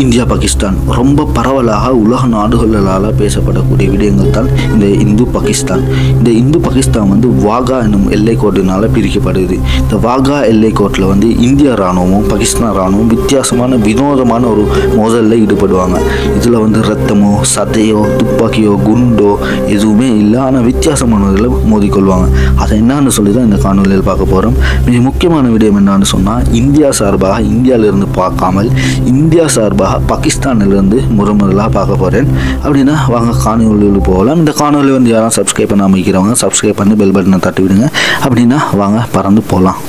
India Pakistan ரொம்ப பரவலாக உலக நாடுகளால் பேசப்படக்கூடிய விடயங்கள் தான் இந்த இந்து பாகிஸ்தான். இந்த இந்து பாகிஸ்தான் வந்து வாகா என்னும் எல்லைக்கோட்டினால் பிரிக்கப்படுது. இந்த வாகா எல்லைக்கோட்டில் வந்து இந்திய இராணுவமும் பாகிஸ்தான் இராணுவம் வித்தியாசமான வினோதமான ஒரு மோதலில் ஈடுபடுவாங்க. இதில் வந்து ரத்தமோ சதையோ துப்பாக்கியோ குண்டோ எதுவுமே இல்லை, ஆனால் வித்தியாசமானதில் மோதிக்கொள்வாங்க. அதை என்னன்னு சொல்லி தான் இந்த காணொலியில் பார்க்க போகிறோம். மிக முக்கியமான விடயம் என்னன்னு சொன்னால், இந்தியா சார்பாக இந்தியாவிலிருந்து பார்க்காமல் இந்தியா சார்பாக பாகிஸ்தானிலிருந்து முதலாக பார்க்க போகிறேன். அப்படின்னா வாங்க காணொலியில் போகலாம். இந்த காணொலி வந்து யாரும் சப்ஸ்கிரைப் பண்ணாமல் இருக்கிறவங்க சப்ஸ்கிரைப் பண்ணி பெல் பட்டனை தட்டி விடுங்க. அப்படின்னா வாங்க பறந்து போகலாம்.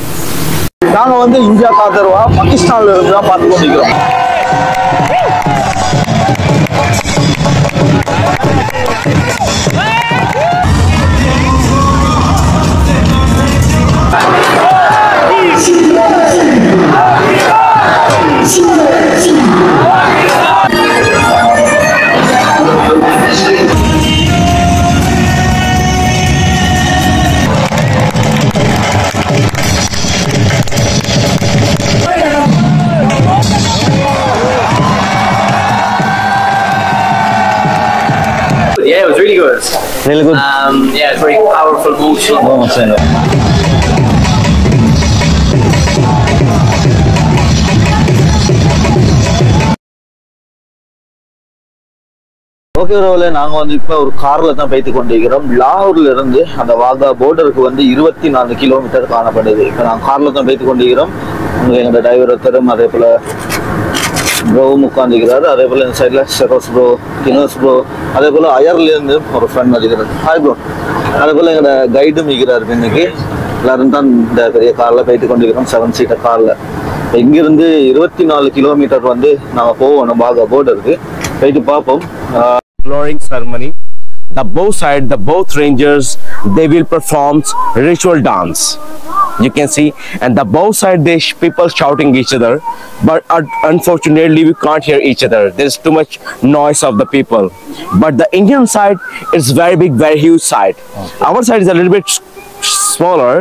நாங்கள் வந்து இந்தியாவுக்கு ஆதரவாக பாகிஸ்தானில் இருந்து தான் பார்த்து கொண்டிருக்கிறோம். Yeah, it was really good. Really good. Yeah, it's very powerful, emotional. Okay ரோவில் நாங்கள் வந்து இப்போ ஒரு காரில் தான் போய்த்து கொண்டிருக்கிறோம். லாகூர்ல இருந்து அந்த வாகா போர்டருக்கு வந்து 24 கிலோமீட்டர் காணப்படுது. இப்போ நாங்கள் காரில் தான் போய்த்து கொண்டிருக்கிறோம். அங்கே எங்களோட டிரைவர் ஒருத்தரும் அதே போல் ப்ரோவும் உட்காந்துக்கிறாரு. அதே போல் இந்த சைடில் ஷெரோஸ் ப்ரோ, கினோஸ் ப்ரோ, அதே போல் அயர்லேருந்து ஒரு ஃப்ரெண்ட் இருக்கிறார். Hi bro. அதே போல் எங்களோட கைடும் இருக்கிறார். இன்னைக்கு எல்லாரும் தான் இந்த பெரிய காரில் போய்த்து கொண்டிருக்கிறோம், 7 சீட்டர் காரில். இங்கிருந்து 24 கிலோமீட்டர் வந்து நாங்கள் போகணும் வாகா போர்டருக்கு. போயிட்டு பார்ப்போம். Flooring ceremony. The both rangers, they will perform ritual dance. You can see, and the both side people shouting each other, but unfortunately we can't hear each other. There's too much noise of the people. But the Indian side is very big, very huge side. Our side is a little bit smaller,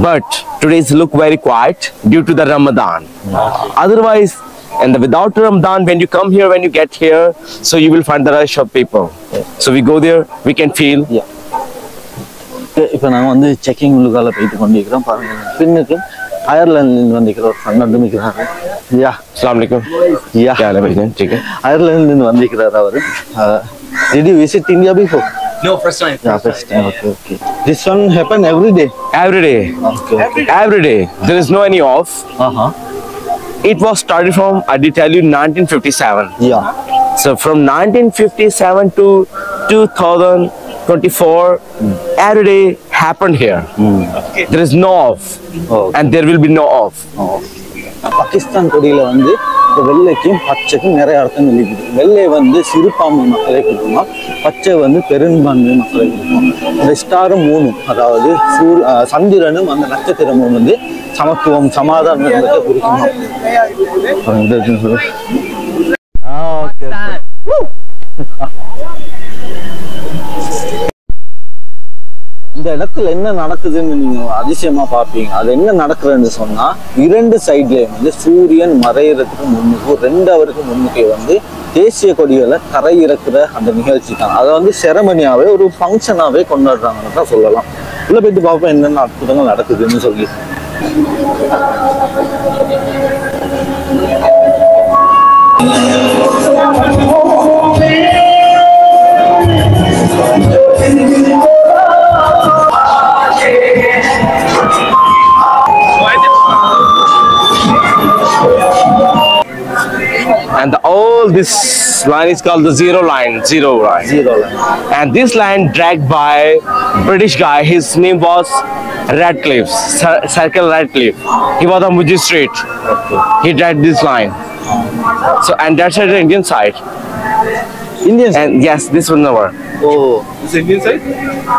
but today's look very quiet due to the Ramadan. Otherwise, and without Ramadan, when you come here, when you get here, so you will find the rush of people. So we go there, we can feel. இப்போ நாங்கள் வந்து checking உள்ளுக்கால போயிட்டு கொண்டிருக்கிறோம். பாருங்க, பின்னுக்கு அயர்லாந்துலேருந்து வந்திருக்கிற ஒரு friend வந்து நிற்கிறாரு. யா, Assalamu alaikum. யா, அயர்லாந்துலேருந்து வந்திருக்கிறார் அவர். Did you visit India before? No, first time. Yeah, first time. Okay. This one happen every day? Every day. Okay. Every day. There is no any off. It was started from, I did tell you, 1957. Yeah. So from 1957 to 2024, every day happened here. There is no off, and there will be no off. Pakistan கொடியில வந்து இந்த வெள்ளைக்கும் பச்சைக்கும் நிறைய அர்த்தங்கள் இருக்குது. வெள்ளை வந்து சிறுபான்மை மக்களை கொடுக்குமா, பச்சை வந்து பெரும்பான்மை மக்களை கொடுக்கும். இந்த ஸ்டாரும் மூணும், அதாவது சந்திரனும் அந்த நட்சத்திர மூணு வந்து சமத்துவம் சமாதானம் குறிக்குமா. இந்த இடத்துல என்ன நடக்குதுன்னு நீங்க அதிசயமா பார்ப்பீங்க. அது என்ன நடக்குதுன்னு சொன்னா, 2 சைட்லயும் வந்து சூரியன் மறையறதுக்கு முன்னுக்கு 2 ஹவருக்கு முன்னுக்கே வந்து தேசிய கொடிகளை தரை இறக்குற அந்த நிகழ்ச்சி தான். அதை வந்து செரமனியாவே ஒரு ஃபங்க்ஷனாவே கொண்டாடுறாங்கன்னு தான் சொல்லலாம். உள்ள போயிட்டு பார்ப்போம் என்னென்ன அற்புதங்கள் நடக்குதுன்னு சொல்லி. And all this line is called the zero line. And this line dragged by British guy. His name was Radcliffe, Circle Radcliffe. He was on Mujib Street. He dragged this line. So, and that's at the Indian side. Indian side? And yes, this one over. Oh, This Indian side?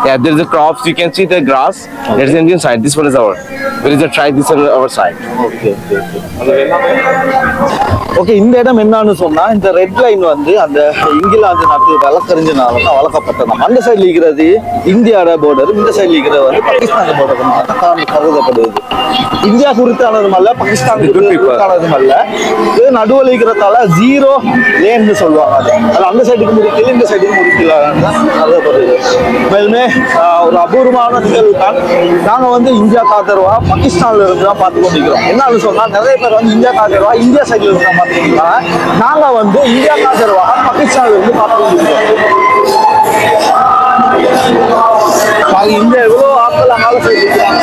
Yeah, there is the crops. You can see the grass. That is the Indian side. This one is our. There is a try. This one is our side. Okay okay. இந்த இடம் என்னன்னு சொன்னா, இந்த red line வந்து அந்த இங்கிலாந்து நாட்டு வழக்கறிஞனால தான் வளர்க்கப்பட்டது. அந்த சைடுல இருக்கிறது இந்தியாவோட பார்டர், இந்த சைடுல இருக்கிறது வந்து பாகிஸ்தான் பார்டர் கருதப்படுது. இந்தியா குறித்தானதும் அல்ல, பாகிஸ்தான் குறித்தானதும் அல்ல. இது நடுவில் இருக்கிறதால ஜீரோ லேன்னு சொல்லுவாங்க. அது அந்த சைடுக்கு முடிக்கல, இந்த சைடுக்கு முடிக்கல கருதப்படுது. மேலுமே ஒரு அபூர்வமான நிகழ்வு தான். நாங்க வந்து இந்தியா காத்தருவா பாகிஸ்தான்ல இருந்து தான் பார்த்து கொண்டிருக்கிறோம். என்னன்னு சொன்னா, நிறைய பேர் வந்து இந்தியா காத்தருவா இந்தியா சைட்ல இருந்து தான் பார்த்துருக்காங்க. நாங்க வந்து இந்தியா காத்தருவா பாகிஸ்தான்ல இருந்து பார்த்து கொண்டிருக்கிறோம். இந்த எவ்வளோ ஆட்கள் அங்கால செய்திருக்கிறாங்க.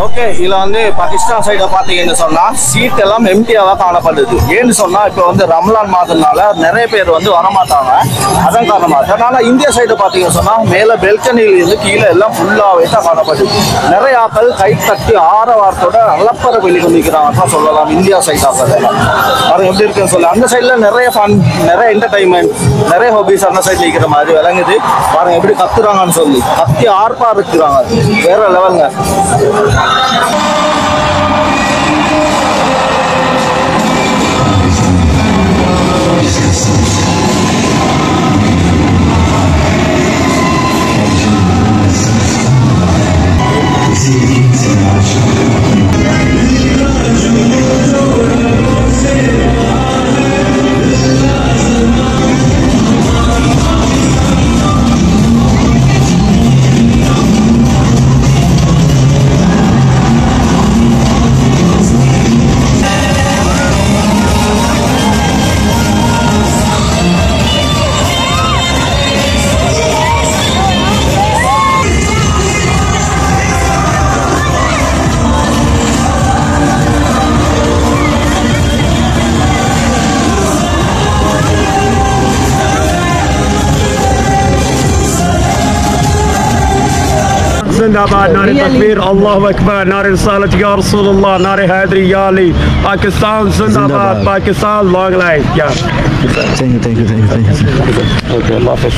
ஓகே, இதுல வந்து பாகிஸ்தான் சைட பாத்தீங்கன்னு சொன்னா சீட் எல்லாம் எம்டியாவா காணப்படுது. ஏன்னு சொன்னா இப்ப வந்து ரம்லான் மாதம்னால நிறைய பேர் வந்து வரமாட்டாங்க. அதன் காரணமாக அதனால இந்தியா சைடு பாத்தீங்கன்னு சொன்னா மேல பெல்கனில இருந்து கீழே எல்லாம் ஃபுல்லாவே தான் காணப்படுது. நிறைய ஆட்கள் கை தட்டி ஆரவாரத்தோட அலப்பற வெளிக்கொண்டிருக்கிறாங்க சொல்லலாம். இந்தியா சைட் ஆக்கள் அது எப்படி இருக்குன்னு சொல்ல, அந்த சைட்ல நிறைய ஃபன், நிறைய என்டர்டைன்மெண்ட், நிறைய ஹாபிஸ் அந்த சைட்ல இருக்கிற மாதிரி விளங்குது. பாருங்க எப்படி கத்துறாங்கன்னு சொல்லி, கத்தி ஆர்ப்பா இருக்கிறாங்க. வேற லெவலுங்க. जिंदाबाद, नारे तकबीर, अल्लाहु अकबर, नारे रिसालत या रसूलुल्लाह, नारे हैदरी या अली, पाकिस्तान जिंदाबाद, पाकिस्तान लॉन्ग लाइफ। क्या Thank you. ओके, अल्लाह हाफिज़।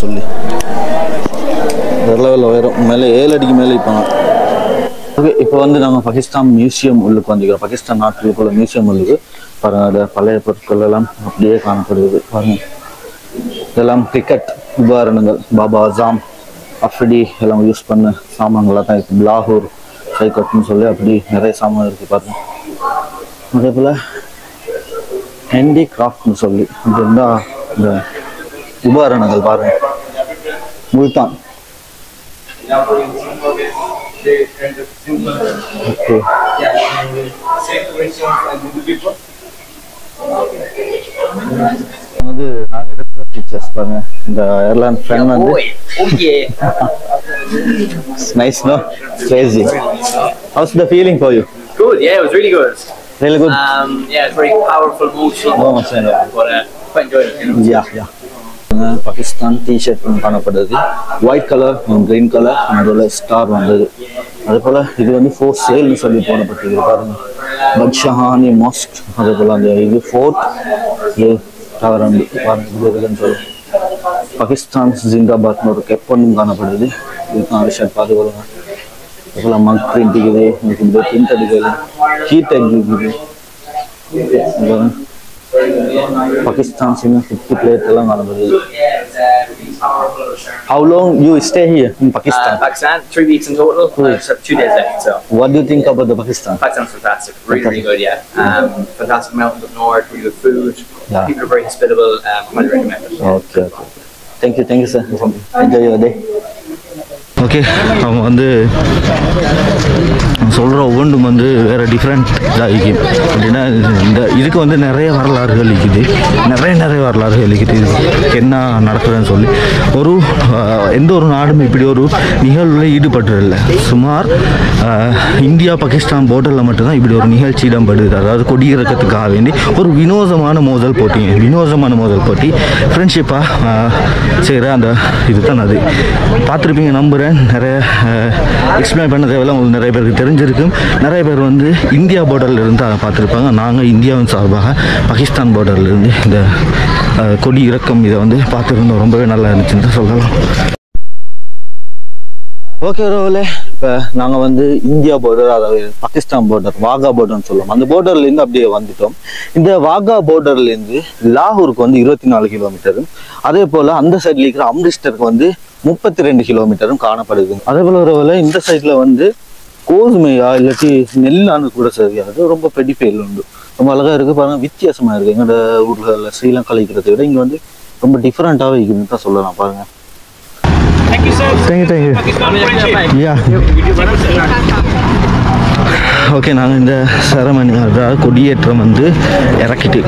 சொல்லி லெவலில் உயரம் மேலே 7 அடிக்கு மேலே இப்போ. ஓகே, இப்போ வந்து நாங்கள் பாகிஸ்தான் மியூசியம் உள்ளுக்கு வந்துக்கிறோம். பாகிஸ்தான் நாட்டுக்குள்ள மியூசியம் உள்ளுக்கு பாருங்க, பழைய பொருட்கள் எல்லாம் அப்படியே காணப்படுது பாருங்க. இதெல்லாம் கிரிக்கெட் உபகரணங்கள், பாபா அசாம் அஃப்ரிடி எல்லாம் யூஸ் பண்ண சாமான்களாக தான் இருக்குது. லாகூர் சைக்கட்னு சொல்லி அப்படி நிறைய சாமான் இருக்குது பாருங்க. அதே போல் ஹேண்டி கிராஃப்ட்னு சொல்லி இப்படி இருந்தால் இந்த உபகரணங்கள் பாருங்க. முல்தான் ஓகே, வந்து நாங்கள் எடுத்த பிக்சர்ஸ் பாருங்க. இந்த ஏர்லைன் ஃப்ரெண்ட் வந்து nice, no crazy. How's the feeling for you? Good, yeah, it was really good. Really good. Yeah, it's very powerful, emotional. But quite enjoyed it. You know? Yeah. Pakistan T shirt காணப்படுது. White colour, green colour, அதோட star வந்தது. அதே போல் இது வந்து four சேல்னு சொல்லி போடப்பட்டது பாருங்க. பட்ஷஹானி mask, அதே போல் அந்த இது ஃபோர்ட் டவர் வந்து பாருங்க. இது இருக்குன்னு சொல்லி பாகிஸ்தான் ஜிந்தாபாத்னு ஒரு கெப் ஒன்றும் காணப்படுது. இதுதான் அந்த ஷர்ட் பார்த்துக்கொள்ளுங்க. அதே போல் மக் பிரிண்ட் இருக்குது, உங்களுக்கு இந்த பிரிண்ட் அடிக்கிறது, ஹீட் இருக்குது. Pakistan sini 50 plate எல்லாம் காணப்படுது. How long you stay here in Pakistan? Pakistan, 3 weeks in total. So 2 days left. So What do you think about the Pakistan? Pakistan's fantastic, really good. Yeah, fantastic mountains up north, really good food. Yeah. People are very hospitable. Highly recommend it. Okay. Thank you sir. Enjoy your day. Okay, அவங்க வந்து சொல்கிற ஒவ்வொன்றும் வந்து வேறு different இதாக இருக்குது. அப்படின்னா இந்த இதுக்கு வந்து நிறைய வரலாறுகள் இருக்குது, நிறைய வரலாறுகள் இருக்குது. இது என்ன நடக்குதுன்னு சொல்லி எந்த ஒரு நாடும் இப்படி ஒரு நிகழ்வில் ஈடுபட்டுறதில்லை. சுமார் இந்தியா பாகிஸ்தான் போர்டரில் மட்டும்தான் இப்படி ஒரு நிகழ்ச்சி இடம்படுது. அதாவது கொடியிறக்கத்துக்காக வேண்டி ஒரு வினோதமான மோதல் போட்டி ஃப்ரெண்ட்ஷிப்பாக செய்கிற அந்த இதுதான். அது பார்த்துருப்பீங்க நம்புகிறேன். நிறைய எக்ஸ்பிளைன் பண்ண தேவையில்லை, உங்களுக்கு நிறைய பேருக்கு தெரிஞ்சிருக்கும். நிறைய பேர் வந்து இந்தியா பார்டரில் இருந்து அதை பார்த்துருப்பாங்க. நாங்கள் இந்தியாவின் சார்பாக பாகிஸ்தான் பார்டரில் இருந்து இந்த கொடி இறக்கம் இதை வந்து பார்த்துருந்தோம். ரொம்பவே நல்லா இருந்துச்சுன்னு தான் சொல்லலாம். ஓகே ரோவில், இப்போ நாங்கள் வந்து இந்தியா பார்டர், அதாவது பாகிஸ்தான் பார்டர், வாகா பார்டர்னு சொல்லுவோம். அந்த பார்டர்லேருந்து அப்படியே வந்துட்டோம். இந்த வாகா பார்டர்லேருந்து லாகூருக்கு வந்து 24 கிலோமீட்டரும், அதே போல் அந்த சைடில் இருக்கிற அம்ரிஸ்டருக்கு வந்து 32 கிலோமீட்டரும் காணப்படுது. அதே போல் ரோவில் இந்த சைடில் வந்து கோதுமையா இல்லாட்டி நெல்லான்னு கூட சரியாது, ரொம்ப பெரிய ஃபெயில் உண்டு. ரொம்ப அழகாக இருக்குது பாருங்கள், வித்தியாசமாக இருக்குது. எங்களோட ஊர்களில் ஸ்ரீலங்கா இருக்கிறத விட இங்கே வந்து ரொம்ப டிஃப்ரெண்ட்டாகவே இருக்குதுன்னு தான் சொல்லலாம். பாருங்கள். Thank you. Yeah. ஓகே, நாங்கள் இந்த செரமனி, அதாவது கொடியேற்றம் வந்து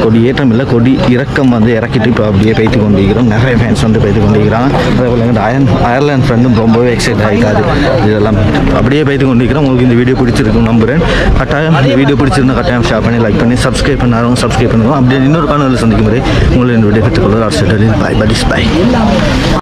கொடியேற்றம் இல்லை, கொடி இறக்கம் வந்து இறக்கிட்டு இப்போ அப்படியே பேத்து கொண்டிருக்கிறோம். நிறைய ஃபேன்ஸ் வந்து பேத்து கொண்டிருக்கிறாங்க. அதே போல் எங்கள் அயர்லாந்து ஃப்ரெண்டும் ரொம்பவே எக்ஸைட் ஆகிட்டாரு. இதெல்லாம் அப்படியே பேத்து கொண்டிருக்கிறோம். உங்களுக்கு இந்த வீடியோ பிடிச்சிருக்கும் நம்புகிறேன். கட்டாயம் இந்த வீடியோ பிடிச்சிருந்தா கட்டாயம் ஷேர் பண்ணி லைக் பண்ணி சப்ஸ்கிரைப் பண்ணுவோம். அப்படியே இன்னொரு காணொலியில் சந்திக்கும் முறை உங்களை இந்த வீடியோ பெற்றுக்கொள்வது. பாய்.